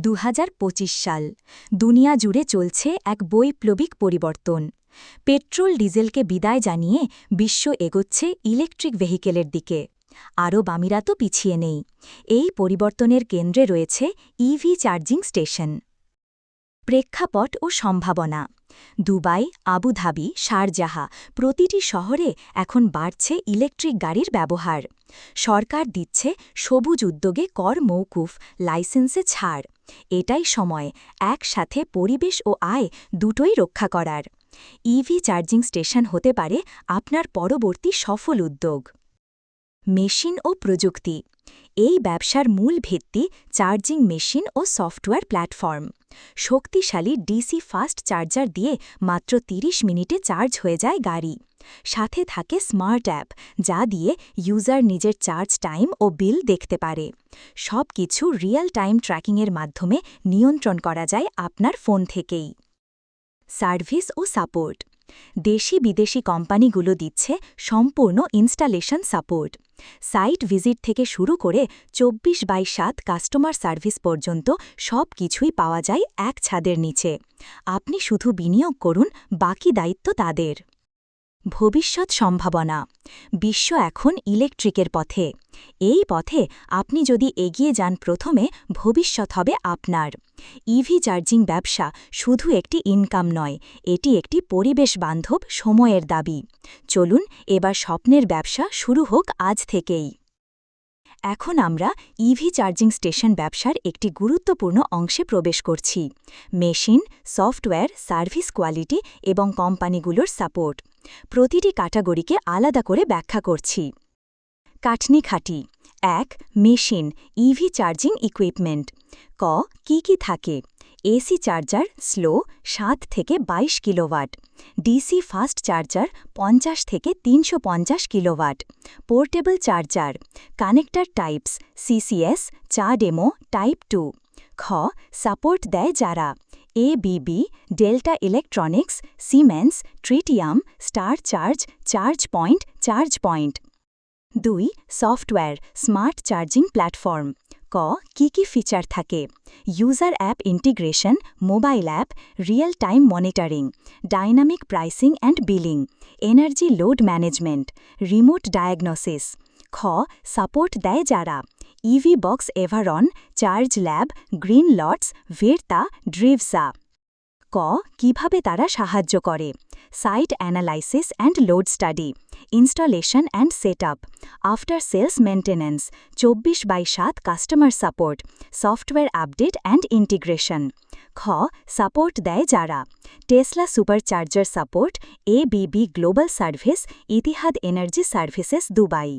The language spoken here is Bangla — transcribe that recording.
২০২৫ সাল দুনিয়া জুড়ে চলছে এক বৈপ্লবিক পরিবর্তন। পেট্রোল ডিজেলকে বিদায় জানিয়ে বিশ্ব এগোচ্ছে ইলেকট্রিক ভেহিকেলের দিকে। আরব আমিরাতও পিছিয়ে নেই। এই পরিবর্তনের কেন্দ্রে রয়েছে ইভি চার্জিং স্টেশন। প্রেক্ষাপট ও সম্ভাবনা। দুবাই, আবুধাবি, শারজাহা প্রতিটি শহরে এখন বাড়ছে ইলেকট্রিক গাড়ির ব্যবহার। সরকার দিচ্ছে সবুজ উদ্যোগে কর মৌকুফ, লাইসেন্সে ছাড়। এটাই সময় একসাথে পরিবেশ ও আয় দুটোই রক্ষা করার। ইভি চার্জিং স্টেশন হতে পারে আপনার পরবর্তী সফল উদ্যোগ। মেশিন ও প্রযুক্তি। এই ব্যবসার মূল ভিত্তি চার্জিং মেশিন ও সফটওয়্যার প্ল্যাটফর্ম। শক্তিশালী ডিসি ফাস্ট চার্জার দিয়ে মাত্র ৩০ মিনিটে চার্জ হয়ে যায় গাড়ি। সাথে থাকে স্মার্ট অ্যাপ, যা দিয়ে ইউজার নিজের চার্জ টাইম ও বিল দেখতে পারে। সব কিছু রিয়েল টাইম ট্র্যাকিংয়ের মাধ্যমে নিয়ন্ত্রণ করা যায় আপনার ফোন থেকেই। সার্ভিস ও সাপোর্ট। দেশি বিদেশি কোম্পানিগুলো দিচ্ছে সম্পূর্ণ ইনস্টলেশন সাপোর্ট। সাইট ভিজিট থেকে শুরু করে 24/7 কাস্টমার সার্ভিস পর্যন্ত সব কিছুই পাওয়া যায় এক ছাদের নিচে। আপনি শুধু বিনিয়োগ করুন, বাকি দায়িত্ব তাদের। ভবিষ্যৎ সম্ভাবনা। বিশ্ব এখন ইলেকট্রিকের পথে। এই পথে আপনি যদি এগিয়ে যান প্রথমে, ভবিষ্যৎ হবে আপনার। ইভি চার্জিং ব্যবসা শুধু একটি ইনকাম নয়, এটি একটি পরিবেশ বান্ধব সময়ের দাবি। চলুন এবার স্বপ্নের ব্যবসা শুরু হোক আজ থেকেই। এখন আমরা ইভি চার্জিং স্টেশন ব্যবসার একটি গুরুত্বপূর্ণ অংশে প্রবেশ করছি। মেশিন, সফটওয়্যার, সার্ভিস কোয়ালিটি এবং কোম্পানিগুলোর সাপোর্ট। প্রতিটি ক্যাটাগরিকে আলাদা করে ব্যাখ্যা করছি। কাটনি খাঁটি। ১. Machine, EV charging equipment. কি কি থাকে? এসি চার্জার স্লো ৭ থেকে ২২ কিলোওয়াট, ডিসি ফাস্ট চার্জার ৫০ থেকে ৩৫০ kilowatt, portable charger, connector types CCS, demo, type 2। Support দেয় যারা: ABB, delta electronics, siemens, tritium, star charge, charge point. ২. Software, smart charging platform. কি কি ফিচার থাকে? User app integration, mobile app, real time monitoring, dynamic pricing and billing, energy load management, remote diagnosis. Support দেয় যারা: EV box Everon, Charge Lab, Green Lots, Virta, Driivz. কিভাবে তারা সাহায্য করে? Site analysis and load study, installation and setup, after sales maintenance, 24/7 customer support, software update and integration. Support দেয় যারা: Tesla supercharger support, ABB global service, Etihad energy services, Dubai.